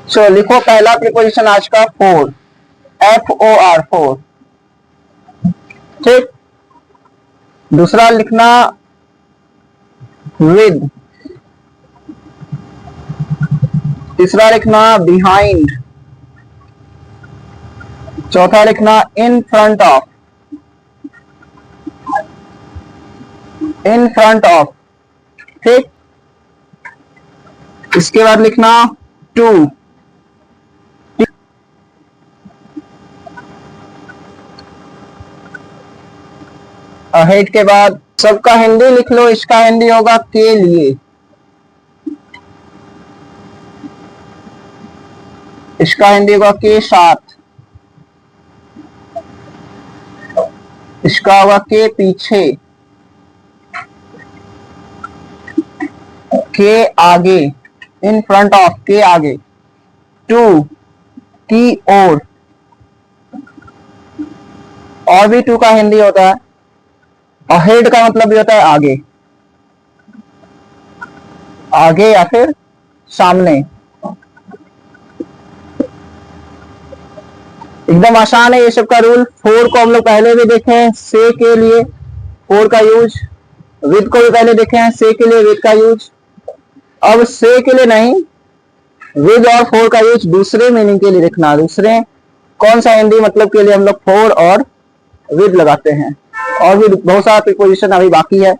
सो लिखो पहला प्रीपोजिशन आज का फोर, FOR, फोर। ठीक। दूसरा लिखना विद। तीसरा लिखना बिहाइंड। चौथा लिखना इन front of. In front of. ठीक। इसके बाद लिखना टू। अहेड के बाद सबका हिंदी लिख लो, इसका हिंदी होगा के लिए। इसका हिंदी होगा के साथ। इसका होगा के पीछे, के आगे, इन फ्रंट ऑफ, के आगे। टू, की ओर। और भी टू का हिंदी होता है। अहेड का मतलब भी होता है आगे, आगे या फिर सामने। एकदम आसान है ये सब का रूल। फोर को हम लोग पहले भी देखे हैं, से के लिए फोर का यूज। विद को भी पहले देखे हैं, से के लिए विद का यूज। अब से के लिए नहीं, विद और फोर का यूज दूसरे मीनिंग के लिए लिखना। दूसरे कौन सा हिंदी मतलब के लिए हम लोग फोर और विद लगाते हैं। और भी बहुत सारा प्रीपोजिशन अभी बाकी है।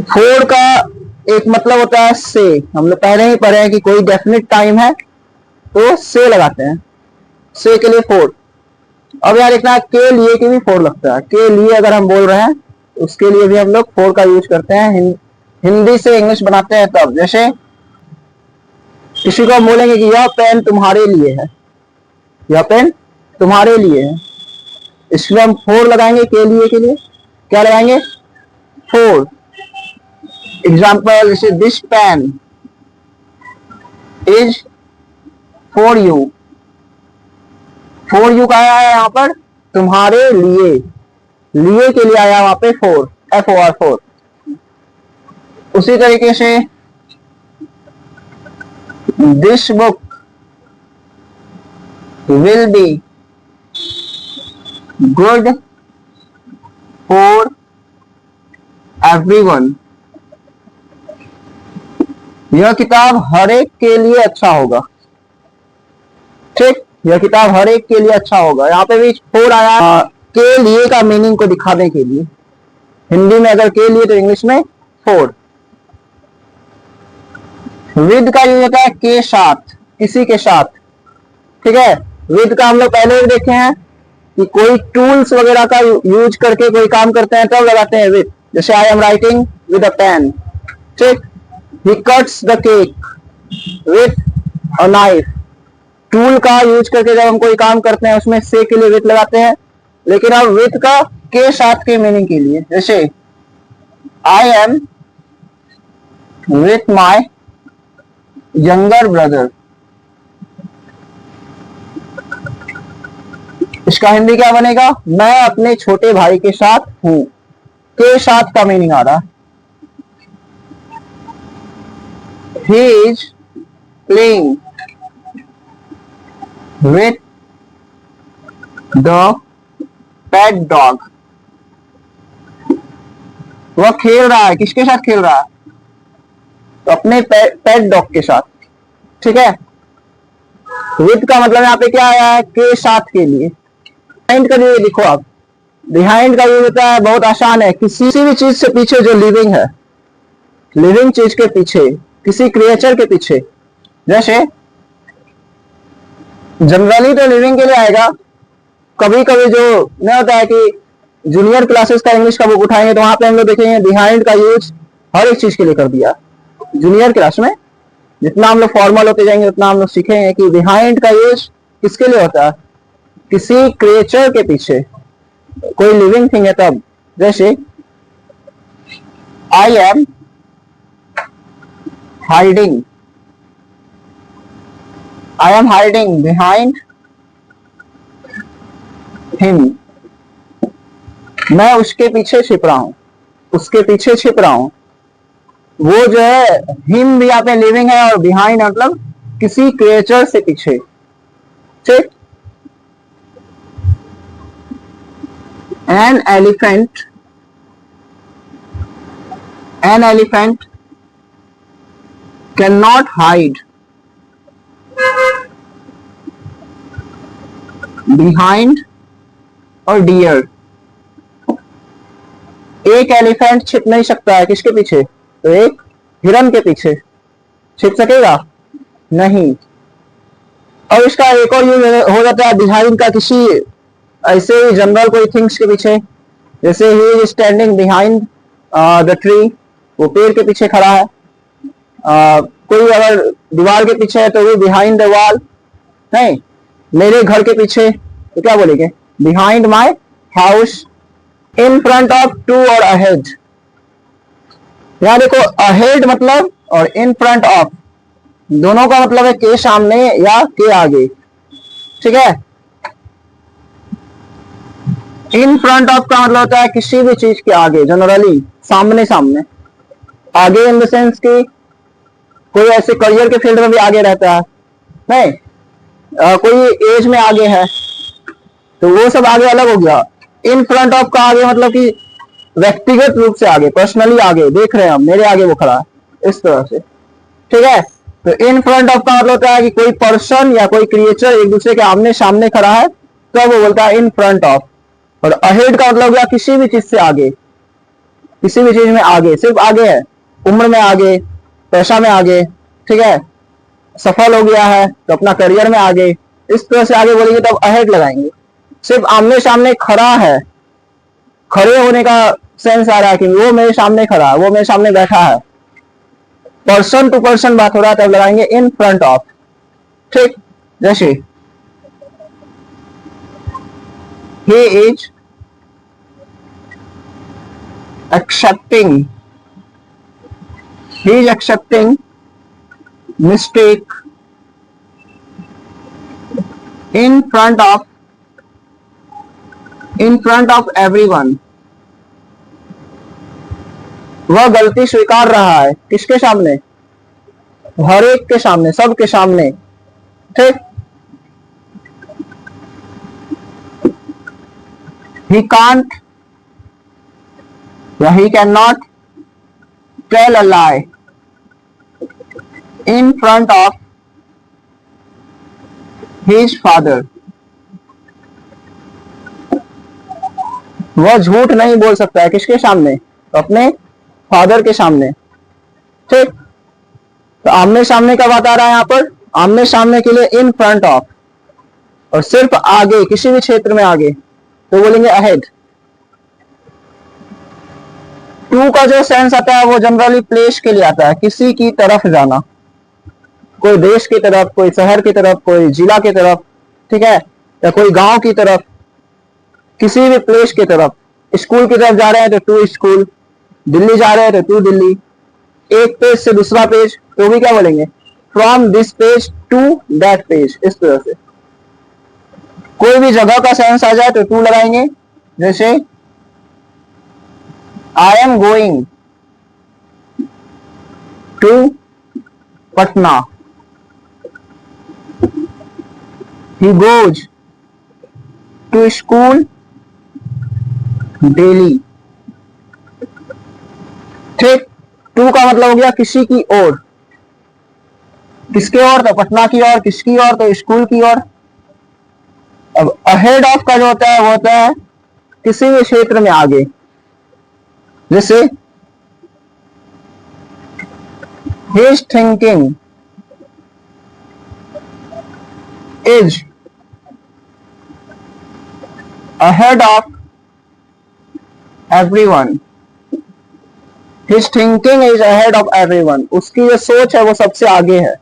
फोर का एक मतलब होता है से। हम लोग पहले ही पढ़े हैं कि कोई डेफिनेट टाइम है तो से लगाते हैं, से के लिए फोर। अब यहाँ लिखना है के लिए के भी फोर लगता है। के लिए अगर हम बोल रहे हैं उसके लिए भी हम लोग फोर का यूज करते हैं। हिंदी से इंग्लिश बनाते हैं तब। जैसे किसी को हम बोलेंगे कि यह पेन तुम्हारे लिए है, यह पेन तुम्हारे लिए है, इसलिए हम फोर लगाएंगे के लिए क्या लगाएंगे, फोर। एग्जाम्पल जैसे this pen is for you. For you का आया है यहाँ पर तुम्हारे लिए, लिए के लिए आया वहां पे फोर, FOR, फोर। उसी तरीके से this book will be good for everyone. यह किताब हर एक के लिए अच्छा होगा। ठीक। यह किताब हर एक के लिए अच्छा होगा। यहाँ पे भी फोर आया के लिए का मीनिंग को दिखाने के लिए। हिंदी में अगर के लिए तो इंग्लिश में फोर। विद का यूज होता है के साथ, किसी के साथ। ठीक है। विद का हम लोग पहले भी देखे हैं कि कोई टूल्स वगैरह का यूज करके कोई काम करते हैं तब लगाते हैं विद। जैसे I am writing with a pen. ठीक। He cuts the cake with a knife. Tool का यूज करके जब हम कोई काम करते हैं उसमें से के लिए विद लगाते हैं। लेकिन अब विद का के साथ के मीनिंग के लिए, जैसे I am with my younger brother. इसका हिंदी क्या बनेगा, मैं अपने छोटे भाई के साथ हूं। के साथ का मीनिंग आ रहा है। He is playing with the pet dog. वह खेल रहा है, किसके साथ खेल रहा है, तो अपने पेट डॉग के साथ। ठीक है। विद का मतलब यहाँ पे क्या आया है, के साथ के लिए। बिहाइंड का जो लिखो आप, बिहाइंड का यूज होता है, बहुत आसान है, किसी भी चीज से पीछे जो लिविंग है, लिविंग चीज के पीछे, किसी क्रिएचर के पीछे। जैसे जनरली तो लिविंग के लिए आएगा, कभी कभी जो नहीं होता है कि जूनियर क्लासेस का इंग्लिश का बुक उठाएंगे तो वहां पे हम लोग देखेंगे बिहाइंड का यूज हर एक चीज के लिए कर दिया। जूनियर क्लास में जितना हम लोग फॉर्मल होते जाएंगे उतना हम लोग सीखेंगे कि बिहाइंड का यूज किसके लिए होता है, किसी क्रिएचर के पीछे, कोई लिविंग थिंग है तब। जैसे I M hiding, I am hiding behind him. मैं उसके पीछे छिप रहा हूं, उसके पीछे छिप रहा हूं। वो जो है हिम भी यहाँ पे लिविंग है और बिहाइंड मतलब किसी क्रिएचर से पीछे, ठीक। An elephant can not hide behind और डियर। एक एलिफेंट छिप नहीं सकता है किसके पीछे? तो एक हिरन के पीछे छिप सकेगा? नहीं। और इसका एक और यूज हो जाता है बिहाइंड का, किसी ऐसे ही जनरल कोई थिंग्स के पीछे, जैसे he is standing behind the tree, वो पेड़ के पीछे खड़ा है। कोई अगर दीवार के पीछे है तो वो बिहाइंड द वॉल। नहीं, मेरे घर के पीछे तो क्या बोलेंगे? Behind my house. In front of, to और अहेड। यहां देखो, अहेड मतलब और इन फ्रंट ऑफ दोनों का मतलब है के सामने या के आगे, ठीक है। इन फ्रंट ऑफ का मतलब होता है किसी भी चीज के आगे, जनरली सामने सामने। आगे इन द सेंस की कोई ऐसे करियर के फील्ड में भी आगे रहता है, नहीं कोई एज में आगे है, तो वो सब आगे अलग हो गया। इन फ्रंट ऑफ का आगे मतलब कि व्यक्तिगत रूप से आगे, पर्सनली आगे, देख रहे हैं हम मेरे आगे वो खड़ा है, इस तरह से, ठीक है। तो इन फ्रंट ऑफ का मतलब होता है कि कोई पर्सन या कोई क्रिएचर एक दूसरे के आमने सामने खड़ा है, तो वो बोलता है इन फ्रंट ऑफ। और अहेड का मतलब क्या? किसी भी चीज से आगे, किसी भी चीज में आगे, सिर्फ आगे है, उम्र में आगे, पैसा में आगे, ठीक है, सफल हो गया है तो अपना करियर में आगे, इस तरह से आगे बोलेंगे तब अहेड लगाएंगे। सिर्फ आमने सामने खड़ा है, खड़े होने का सेंस आ रहा है कि वो मेरे सामने खड़ा है, वो मेरे सामने बैठा है, पर्सन टू पर्सन बात हो रहा है, तब लगाएंगे इन फ्रंट ऑफ, ठीक। जैसे he is accepting, he is accepting mistake in front of everyone। वह गलती स्वीकार रहा है किसके सामने? हर एक के सामने, सबके सामने, ठीक। he can't या he cannot tell a lie in front of his father। वह झूठ नहीं बोल सकता है किसके सामने? अपने फादर के सामने, ठीक। तो आमने सामने का बात आ रहा है यहाँ पर, आमने सामने के लिए इन फ्रंट ऑफ, और सिर्फ आगे, किसी भी क्षेत्र में आगे, तो बोलेंगे अहेड। टू का जो सेंस आता है वो जनरली प्लेस के लिए आता है, किसी की तरफ जाना, कोई देश की तरफ, कोई शहर की तरफ, कोई जिला की तरफ, ठीक है, या कोई गांव की तरफ, किसी भी प्लेस की तरफ। स्कूल की तरफ जा रहे हैं तो टू स्कूल, दिल्ली जा रहे हैं तो टू दिल्ली, एक पेज से दूसरा पेज, तो भी क्या बोलेंगे? From this page to that page, इस तरह से। कोई भी जगह का सेंस आ जाए तो टू लगाएंगे, जैसे I am going to Patna, he goes to school daily, ठीक। टू का मतलब हो गया किसी की ओर, किसके ओर? तो पटना की ओर, किसकी ओर? तो स्कूल की ओर। अब अहेड ऑफ का जो होता है वो होता है किसी भी क्षेत्र में आगे, जैसे his thinking is ahead of everyone। His thinking is ahead of everyone। उसकी जो सोच है वो सबसे आगे है,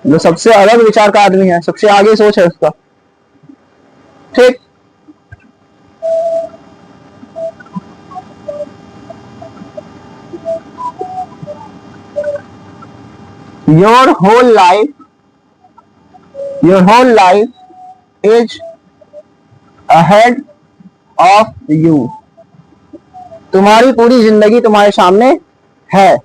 जो सबसे अलग विचार का आदमी है, सबसे आगे सोच है उसका, ठीक। Your whole life is ahead of you। तुम्हारी पूरी जिंदगी तुम्हारे सामने है।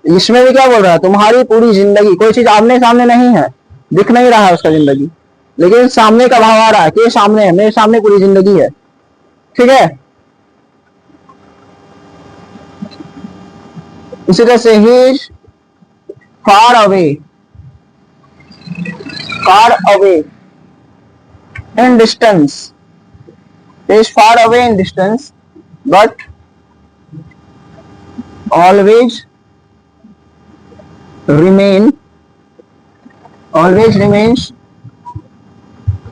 इसमें भी क्या बोल रहा है, तुम्हारी पूरी जिंदगी, कोई चीज आमने सामने नहीं है, दिख नहीं रहा है उसका जिंदगी, लेकिन सामने का भाव आ रहा है कि ये सामने है, मेरे सामने पूरी जिंदगी है। ठीक है, इसी तरह से ही far away, far away in distance, is far away in distance but always remain, always remains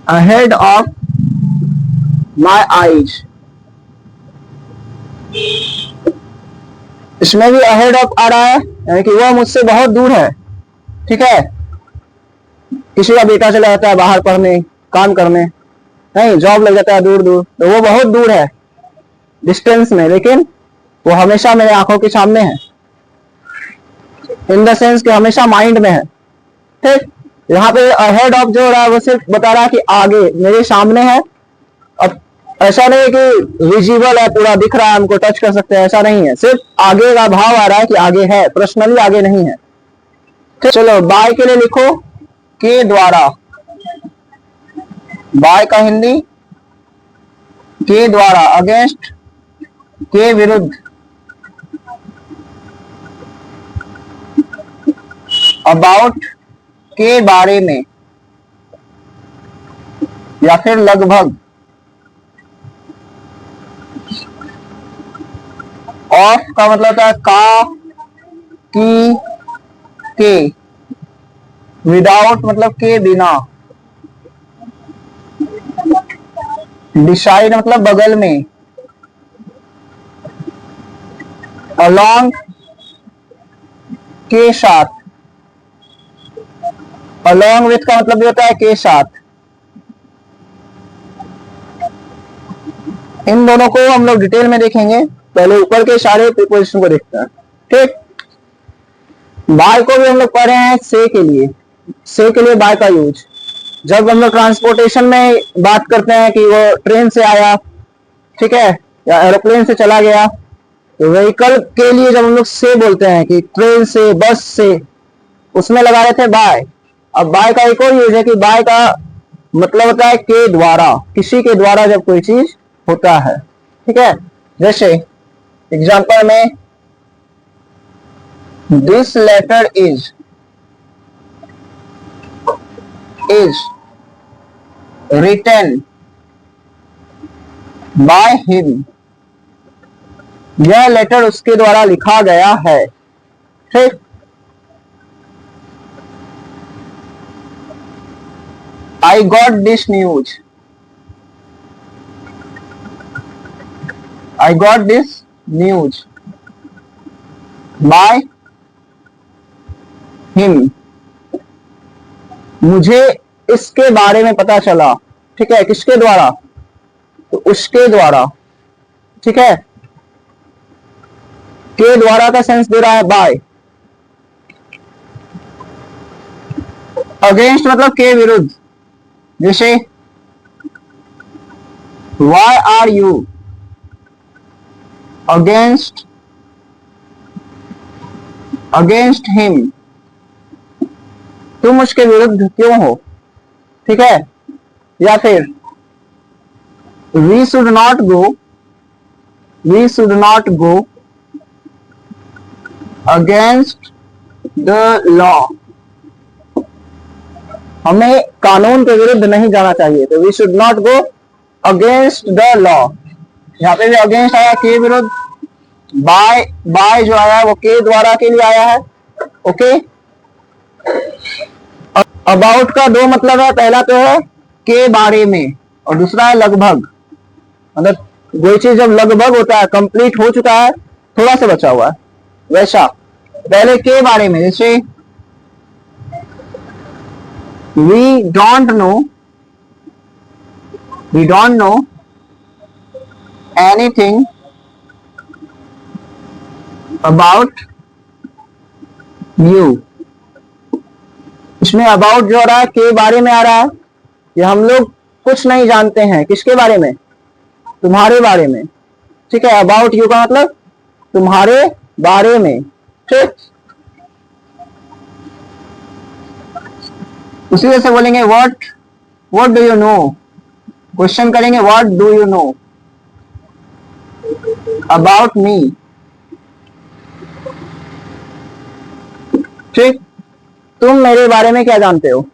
ahead of my eyes। इसमें भी ahead of आ रहा है, यानी कि वह मुझसे बहुत दूर है। ठीक है, किसी का बेटा चला जाता है बाहर पढ़ने, काम करने, नहीं जॉब लग जाता है दूर दूर, तो वो बहुत दूर है डिस्टेंस में, लेकिन वो हमेशा मेरे आंखों के सामने है, इन द सेंस कि हमेशा माइंड में है। ठीक, यहाँ पे अहेड ऑफ जो हो रहा है वो सिर्फ बता रहा है कि आगे मेरे सामने है। अब ऐसा नहीं है कि विजिबल है, पूरा दिख रहा है, हमको टच कर सकते हैं, ऐसा नहीं है, सिर्फ आगे का भाव आ रहा है कि आगे है, पर्सनली आगे नहीं है। ठीक, चलो बाय के लिए लिखो के द्वारा, बाय का हिंदी के द्वारा, अगेंस्ट के विरुद्ध, अबाउट के बारे में या फिर लगभग, ऑफ का मतलब होता है का, की, के, विदाउट मतलब के बिना, डिसाइड मतलब बगल में, अलोंग के साथ, अलोंग विथ का मतलब भी होता है के साथ। इन दोनों को हम लोग डिटेल में देखेंगे, पहले ऊपर के सारे प्रीपोजिशन को देखते हैं। ठीक, बाय को भी हम लोग पढ़ रहे हैं से के लिए, से के लिए बाय का यूज, जब हम लोग ट्रांसपोर्टेशन में बात करते हैं कि वो ट्रेन से आया, ठीक है, या एरोप्लेन से चला गया, तो व्हीकल के लिए जब हम लोग से बोलते हैं कि ट्रेन से, बस से, उसमें लगा रहे थे बाय। अब बाय का एक और यूज है कि बाय का मतलब होता है के द्वारा, किसी के द्वारा जब कोई चीज होता है। ठीक है, जैसे एग्जांपल में this letter is written by him, यह लेटर उसके द्वारा लिखा गया है। ठीक, I got this news, I got this news by him, मुझे इसके बारे में पता चला। ठीक है, किसके द्वारा, तो उसके द्वारा। ठीक है, के द्वारा का सेंस दे रहा है बाय। अगेंस्ट मतलब के विरुद्ध, जैसे why are you against, against him, तुम उसके विरुद्ध क्यों हो। ठीक है, या फिर we should not go, we should not go against the law, हमें कानून के विरुद्ध नहीं जाना चाहिए, तो we should not go against the law. यहाँ पे भी अगेंस्ट आया के विरुद्ध, बाय, बाय जो आया वो के द्वारा के लिए आया है। ओके, अबाउट का दो मतलब है, पहला तो है के बारे में और दूसरा है लगभग, मतलब कोई चीज जब लगभग होता है, कंप्लीट हो चुका है, थोड़ा सा बचा हुआ है, वैसा। पहले के बारे में, जैसे we don't know anything about you, इसमें अबाउट जो आ रहा है के बारे में आ रहा है, कि हम लोग कुछ नहीं जानते हैं, किसके बारे में, तुम्हारे बारे में। ठीक है, अबाउट यू का मतलब तुम्हारे बारे में। ठीक, उसी वजह से बोलेंगे what do you know, question करेंगे what do you know about me. ठीक, तुम मेरे बारे में क्या जानते हो।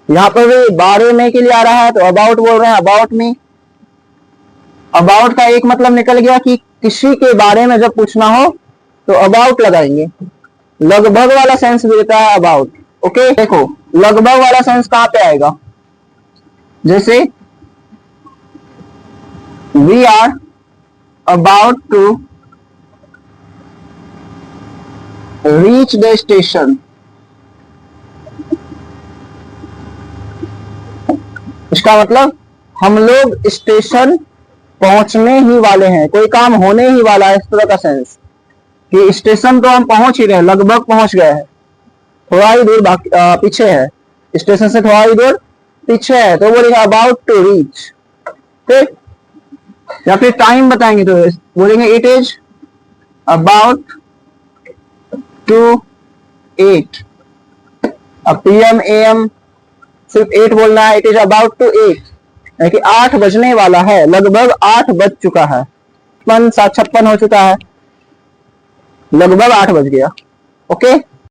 यहां पर भी बारे में के लिए आ रहा है तो अबाउट बोल रहे हैं, अबाउट मी। अबाउट का एक मतलब निकल गया कि किसी के बारे में जब पूछना हो तो अबाउट लगाएंगे। लगभग वाला सेंस भी देता है अबाउट। ओके, देखो लगभग वाला सेंस कहां पे आएगा, जैसे we are about to reach the station. इसका मतलब हम लोग स्टेशन पहुंचने ही वाले हैं, कोई काम होने ही वाला है, इस तरह का सेंस कि स्टेशन तो हम पहुंच ही रहे, लगभग पहुंच गए हैं, थोड़ा ही दूर पीछे है, स्टेशन से थोड़ा ही दूर पीछे है, तो बोलेंगे अबाउट टू रीच। ठीक, या फिर टाइम बताएंगे तो बोलेंगे इट इज अबाउट टू 8। अब PM AM सिर्फ 8 बोलना है, इट इज अबाउट टू 8 कि 8 बजने वाला है, लगभग 8 बज चुका है, 56 हो चुका है, लगभग 8 बज गया। ओके।